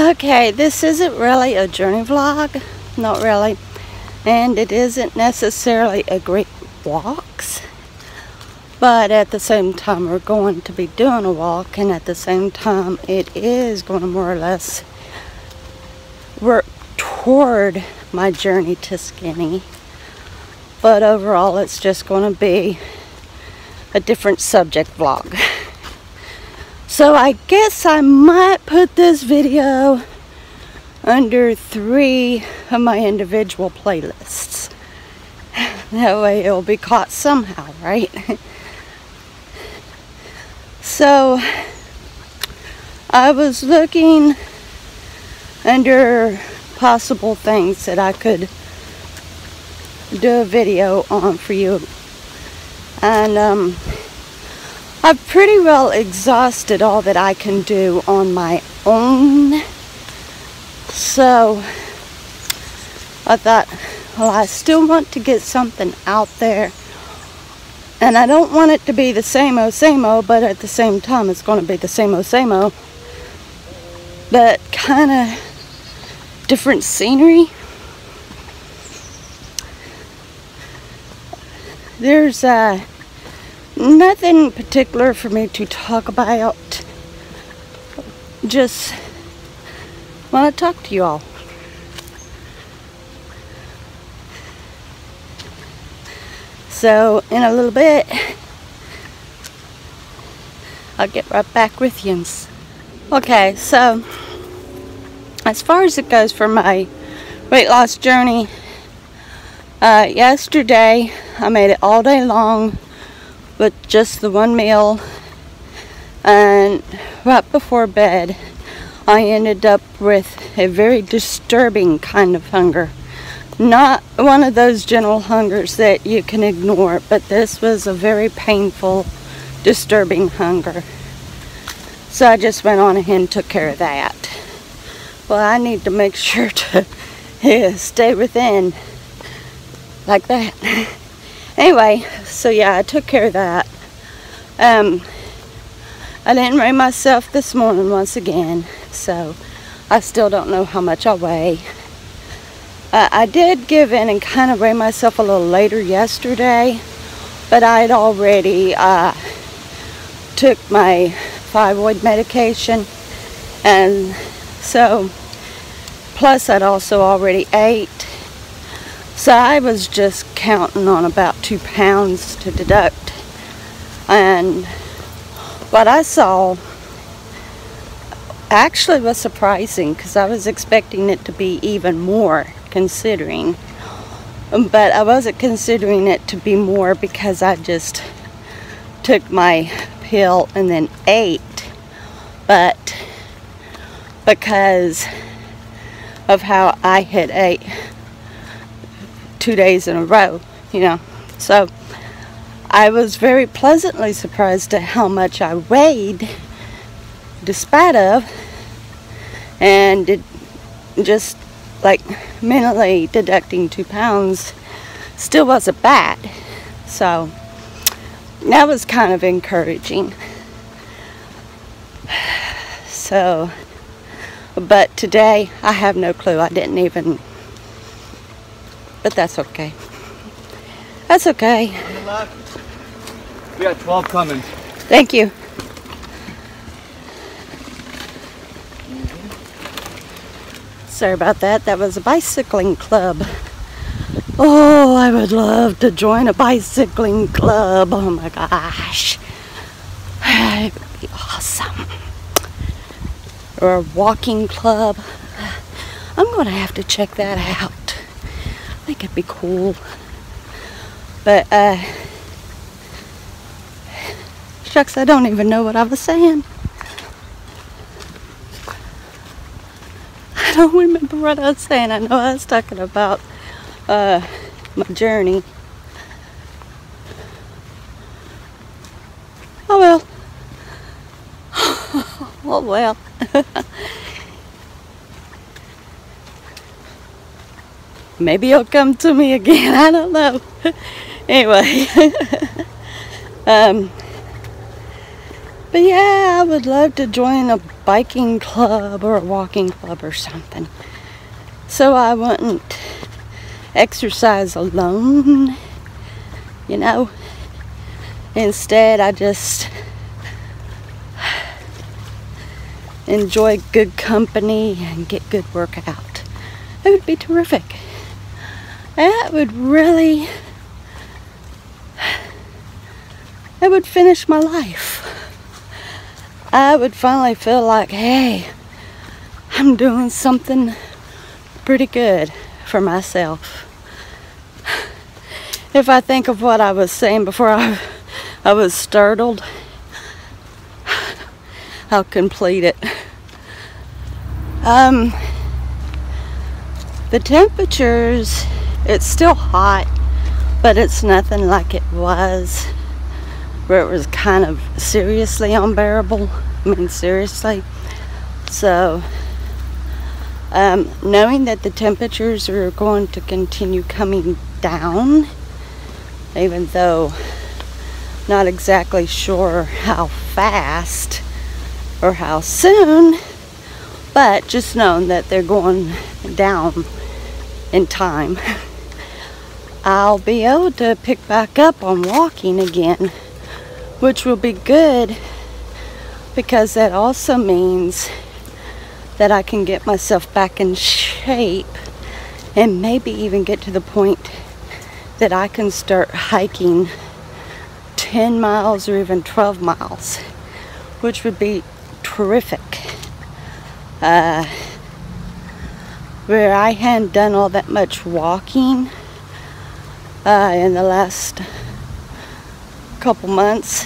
Okay, this isn't really a journey vlog, not really, and it isn't necessarily a great walks, but at the same time we're going to be doing a walk, and at the same time it is going to more or less work toward my journey to skinny, but overall it's just going to be a different subject vlog. So I guess I might put this video under 3 of my individual playlists. That way it'll be caught somehow, right? So I was looking under possible things that I could do a video on for you. And I've pretty well exhausted all that I can do on my own. So I thought, well, I still want to get something out there. And I don't want it to be the same old, but at the same time it's going to be the same old. But kind of different scenery. There's nothing particular for me to talk about. Just want to talk to you all. So in a little bit, I'll get right back with you. Okay, so as far as it goes for my weight loss journey, yesterday I made it all day long with just the one meal, and right before bed I ended up with a very disturbing kind of hunger. Not one of those general hungers that you can ignore, but this was a very painful, disturbing hunger. So I just went on ahead and took care of that. Well, I need to make sure to stay within like that. Anyway, so yeah, I took care of that. I didn't weigh myself this morning once again, so I still don't know how much I weigh. I did give in and kind of weigh myself a little later yesterday, but I had already took my thyroid medication, and so plus I'd also already ate. So I was just counting on about 2 pounds to deduct. And what I saw actually was surprising, because I was expecting it to be even more, considering. But I wasn't considering it to be more because I just took my pill and then ate. But because of how I had ate 2 days in a row, you know. So I was very pleasantly surprised at how much I weighed despite of, and it just like mentally deducting 2 pounds still wasn't bad. So that was kind of encouraging. So, but today I have no clue. I didn't even, but that's okay. That's okay. We got 12 coming. Thank you. Sorry about that. That was a bicycling club. Oh, I would love to join a bicycling club. Oh my gosh. It would be awesome. Or a walking club. I'm going to have to check that out. I think it'd be cool. But, shucks, I don't even know what I was saying. I don't remember what I was saying. I know I was talking about my journey. Oh well. Oh well. Maybe it'll come to me again. I don't know. Anyway. But yeah, I would love to join a biking club or a walking club or something. So I wouldn't exercise alone, you know. Instead, I just enjoy good company and get good workout. It would be terrific. That would really, it would finish my life. I would finally feel like, hey, I'm doing something pretty good for myself. If I think of what I was saying before I was startled, I'll complete it. The temperatures, it's still hot, but it's nothing like it was, where it was kind of seriously unbearable. I mean, seriously. So, knowing that the temperatures are going to continue coming down, even though not exactly sure how fast or how soon, but just knowing that they're going down in time, I'll be able to pick back up on walking again, which will be good, because that also means that I can get myself back in shape and maybe even get to the point that I can start hiking 10 miles or even 12 miles, which would be terrific. Where I hadn't done all that much walking in the last couple months,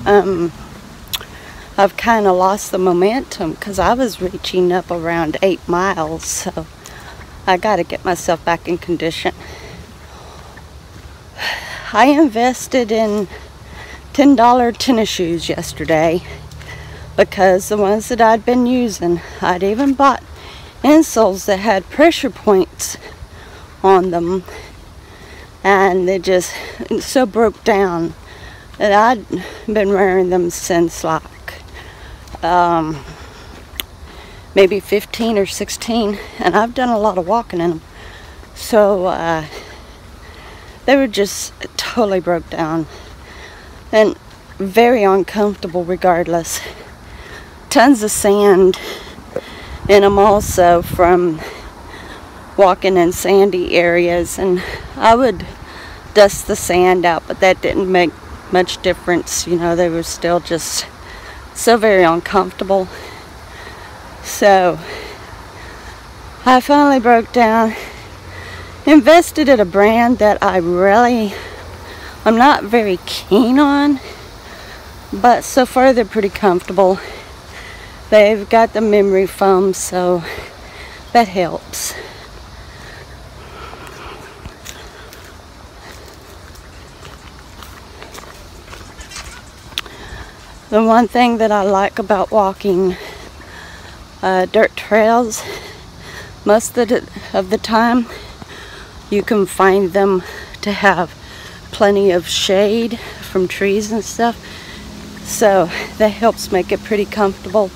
I've kind of lost the momentum, because I was reaching up around 8 miles, so I got to get myself back in condition. I invested in $10 tennis shoes yesterday, because the ones that I'd been using, I'd even bought insoles that had pressure points on them, and they just so broke down that I'd been wearing them since like maybe 15 or 16, and I've done a lot of walking in them. So they were just totally broke down and very uncomfortable regardless. Tons of sand in them also from walking in sandy areas, and I would dust the sand out, but that didn't make much difference. You know, they were still just so very uncomfortable. So I finally broke down, invested in a brand that I'm not very keen on, but so far they're pretty comfortable. They've got the memory foam, so that helps. The one thing that I like about walking dirt trails, most of the time you can find them to have plenty of shade from trees and stuff, so that helps make it pretty comfortable,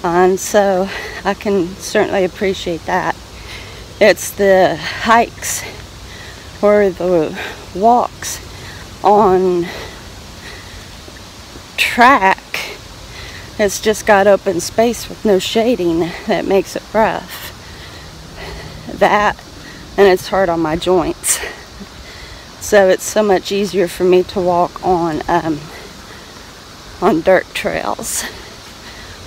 and so I can certainly appreciate that. It's the hikes or the walks on track, it's just got open space with no shading that makes it rough. That, and it's hard on my joints, so it's so much easier for me to walk on dirt trails.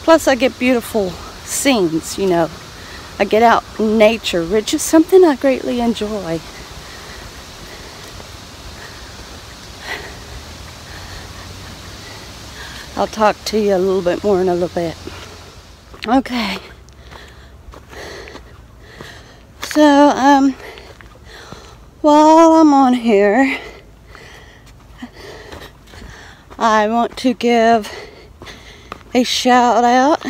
Plus I get beautiful scenes, you know. I get out in nature, which is something I greatly enjoy. I'll talk to you a little bit more in a little bit. Okay. So, while I'm on here, I want to give a shout out.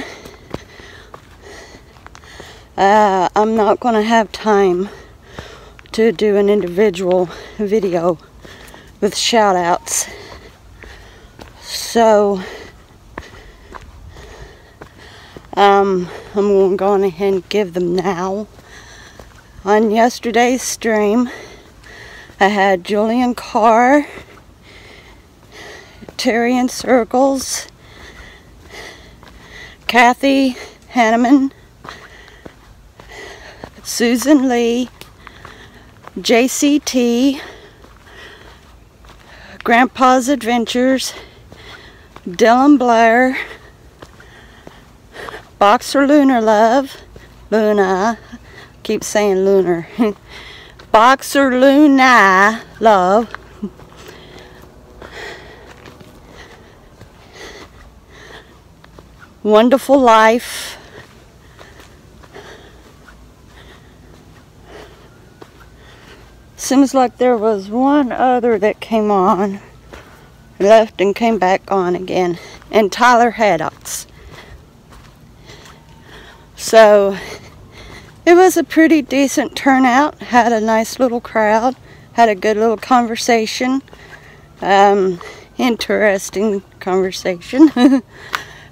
I'm not going to have time to do an individual video with shout outs. So, I'm going to go on ahead and give them now. On yesterday's stream, I had Julian Carr, Terry in Circles, Kathy Hanneman, Susan Lee, J.C.T., Grandpa's Adventures, Dylan Blair, Boxer Lunar Love, Luna, keep saying Lunar, Boxer Luna Love, Wonderful Life, seems like there was one other that came on, left and came back on again, and Tyler Haddox. So it was a pretty decent turnout, had a nice little crowd, had a good little conversation, interesting conversation.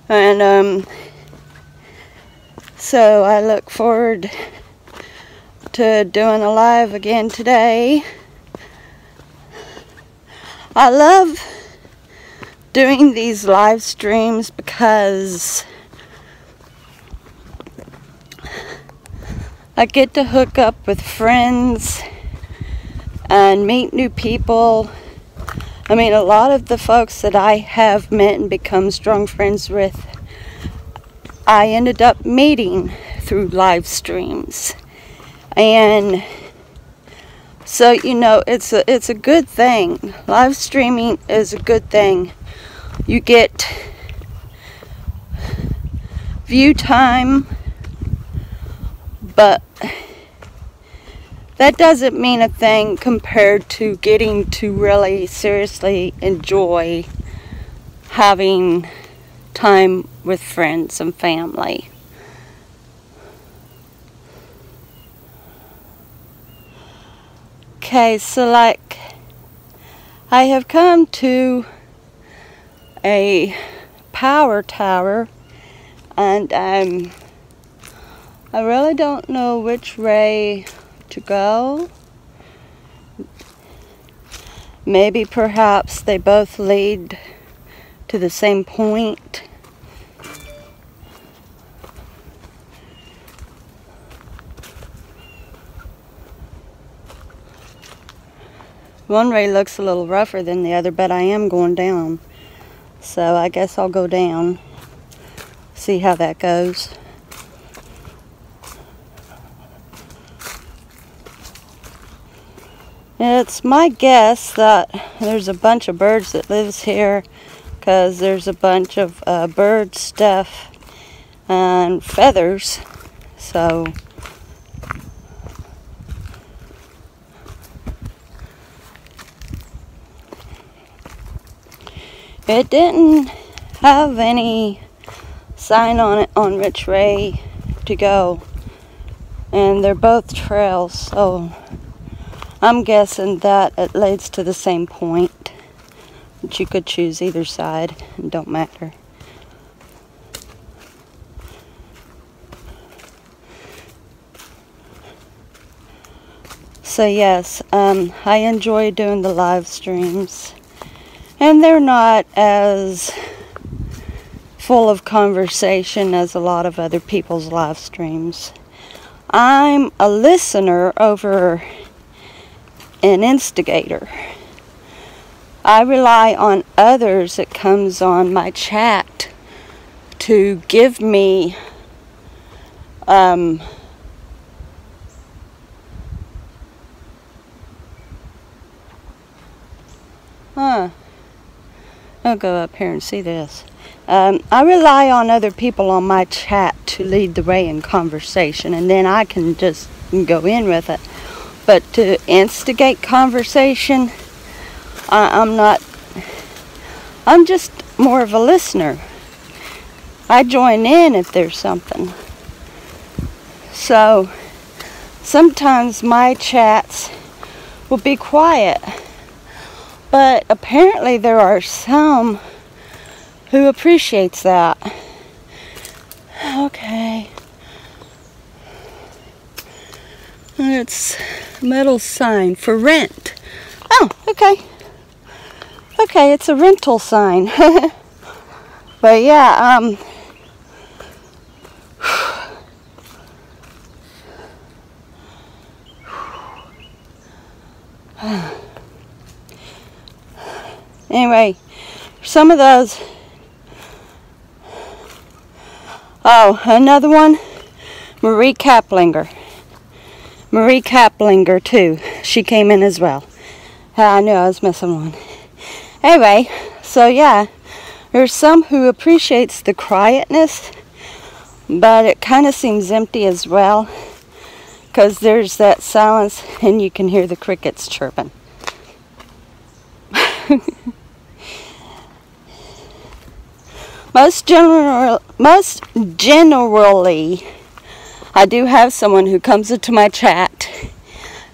And so I look forward to doing a live again today. I love doing these live streams because I get to hook up with friends and meet new people. I mean, a lot of the folks that I have met and become strong friends with, I ended up meeting through live streams. And so, you know, it's a good thing. Live streaming is a good thing. You get view time, but that doesn't mean a thing compared to getting to really seriously enjoy having time with friends and family. Okay, so like I have come to a power tower, and I really don't know which way to go. Maybe perhaps they both lead to the same point. One ray looks a little rougher than the other, but I am going down. So I guess I'll go down. See how that goes. It's my guess that there's a bunch of birds that lives here, because there's a bunch of bird stuff and feathers. So it didn't have any sign on it on which way to go, and they're both trails, so I'm guessing that it leads to the same point, but you could choose either side, it don't matter. So yes, I enjoy doing the live streams, and they're not as full of conversation as a lot of other people's live streams. I'm a listener over an instigator. I rely on others that comes on my chat to give me I'll go up here and see this. I rely on other people on my chat to lead the way in conversation, and then I can just go in with it. But to instigate conversation, I'm just more of a listener. I join in if there's something. So sometimes my chats will be quiet, but apparently there are some who appreciates that. Okay. It's a metal sign for rent. Oh, okay. Okay, it's a rental sign. But yeah, anyway, some of those. Oh, another one, Marie Kaplinger. Marie Kaplinger too. She came in as well. I knew I was missing one. Anyway, so yeah, there's some who appreciates the quietness, but it kind of seems empty as well, because there's that silence and you can hear the crickets chirping. Most generally, I do have someone who comes into my chat,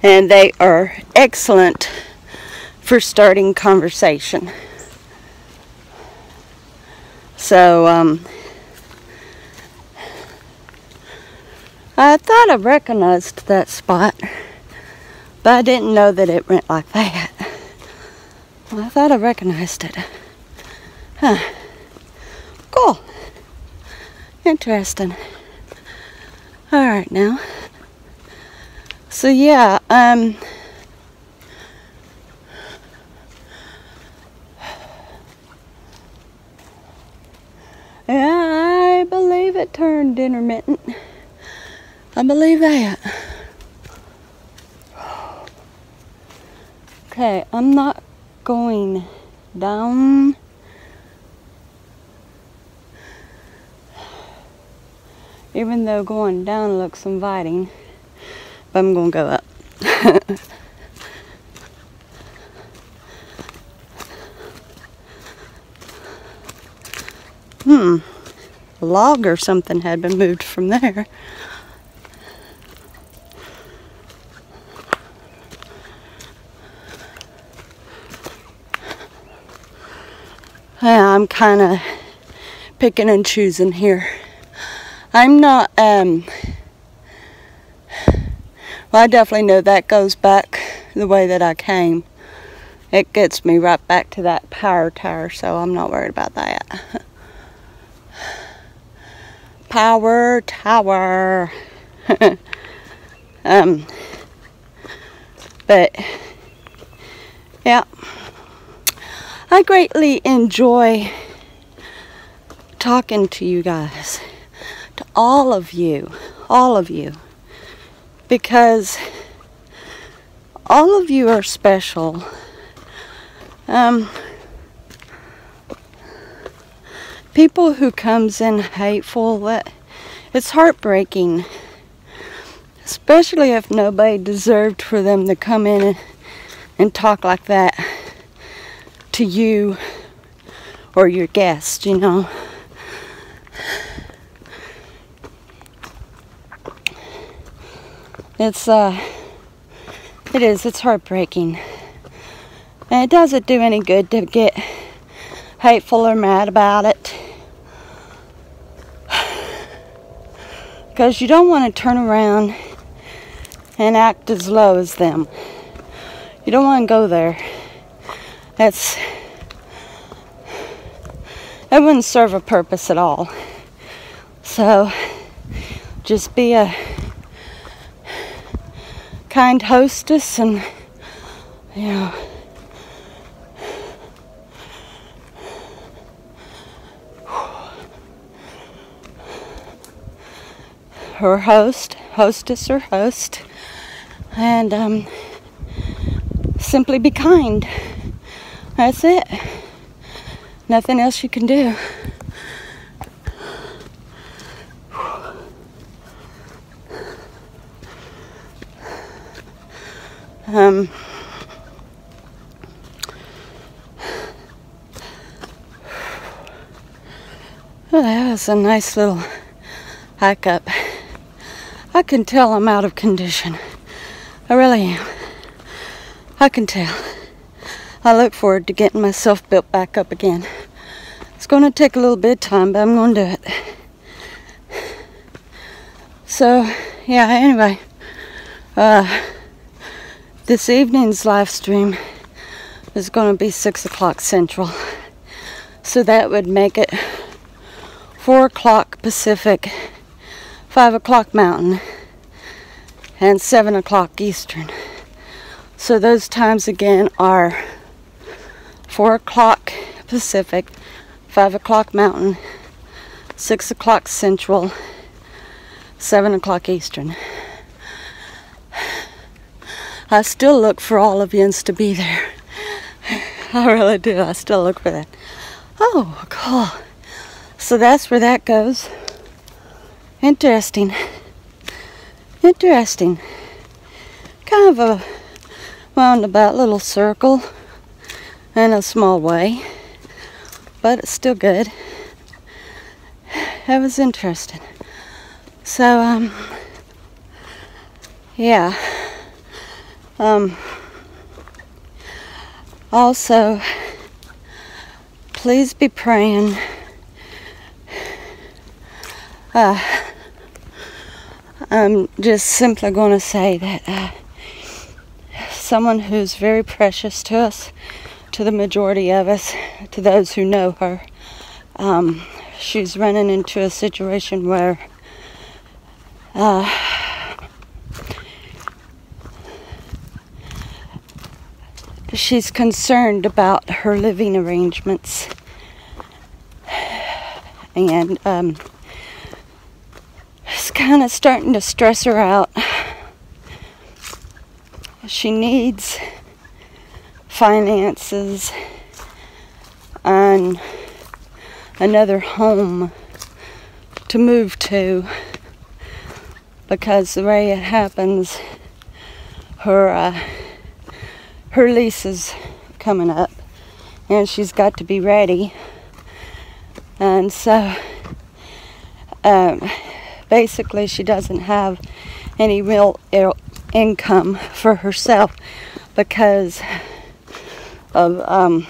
and they are excellent for starting conversation. So, I thought I recognized that spot, but I didn't know that it went like that. Well, I thought I recognized it. Huh. Cool. Interesting. Alright now. So yeah, yeah, I believe it turned intermittent. I believe that. Okay, I'm not going down. Even though going down looks inviting, but I'm going to go up. A log or something had been moved from there. Yeah, I'm kind of picking and choosing here. I'm not, well, I definitely know that goes back the way that I came. It gets me right back to that power tower, so I'm not worried about that. Power tower. But, yeah. I greatly enjoy talking to you guys. To all of you, because all of you are special. People who comes in hateful, it's heartbreaking, especially if nobody deserved for them to come in and talk like that to you or your guest, you know. It's heartbreaking. And it doesn't do any good to get hateful or mad about it. Because you don't want to turn around and act as low as them. You don't want to go there. That wouldn't serve a purpose at all. So, just be a kind hostess and, you know, or hostess or host, and simply be kind. That's it. Nothing else you can do. Well, that was a nice little hike up. I can tell I'm out of condition. I really am. I can tell. I look forward to getting myself built back up again. It's going to take a little bit of time, but I'm going to do it. So, yeah, anyway, this evening's live stream is going to be 6 o'clock Central. So that would make it 4 o'clock Pacific, 5 o'clock Mountain, and 7 o'clock Eastern. So those times again are 4 o'clock Pacific, 5 o'clock Mountain, 6 o'clock Central, 7 o'clock Eastern. I still look for all of yous to be there. I really do. I still look for that. Oh, cool. So that's where that goes. Interesting. Interesting. Kind of a roundabout little circle in a small way, but it's still good. That was interesting. So, yeah. Also, please be praying. I'm just simply going to say that someone who's very precious to us, to the majority of us, to those who know her, she's running into a situation where she's concerned about her living arrangements, and it's kind of starting to stress her out. She needs finances and another home to move to, because the way it happens, her lease is coming up and she's got to be ready. And so basically she doesn't have any real income for herself because of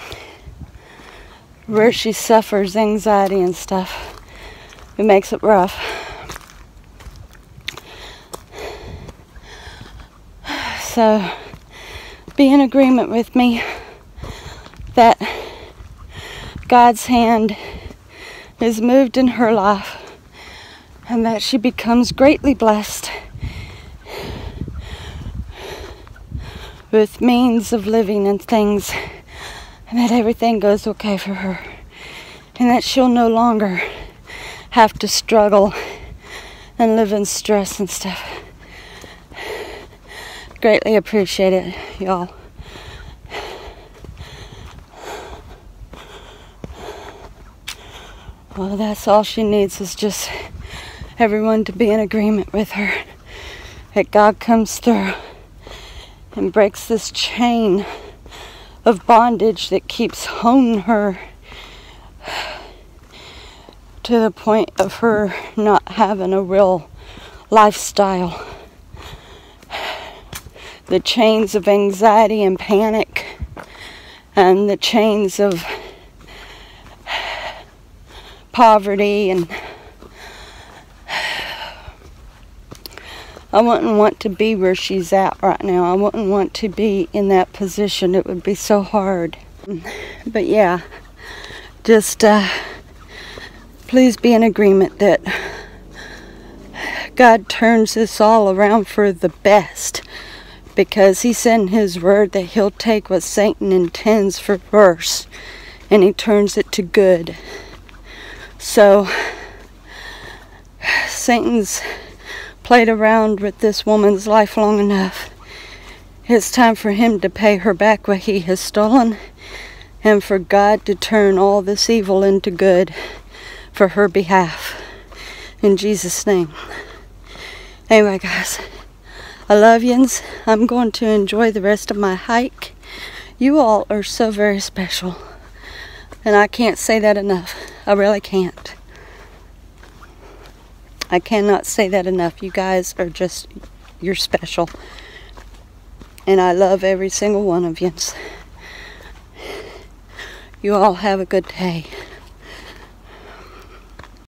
where she suffers anxiety and stuff. It makes it rough. So be in agreement with me that God's hand is moved in her life and that she becomes greatly blessed with means of living and things, and that everything goes okay for her, and that she'll no longer have to struggle and live in stress and stuff. Greatly appreciate it, y'all. Well, that's all she needs, is just everyone to be in agreement with her, that God comes through and breaks this chain of bondage that keeps holding her to the point of her not having a real lifestyle. The chains of anxiety and panic, and the chains of poverty, and I wouldn't want to be where she's at right now. I wouldn't want to be in that position. It would be so hard. But yeah, just please be in agreement that God turns this all around for the best, because he said in his word that he'll take what Satan intends for worse and he turns it to good. So Satan's played around with this woman's life long enough. It's time for him to pay her back what he has stolen, and for God to turn all this evil into good for her behalf. In Jesus' name. Anyway, guys, I love yous. I'm going to enjoy the rest of my hike. You all are so very special, and I can't say that enough. I really can't. I cannot say that enough. You guys are just, you're special. And I love every single one of you. You all have a good day.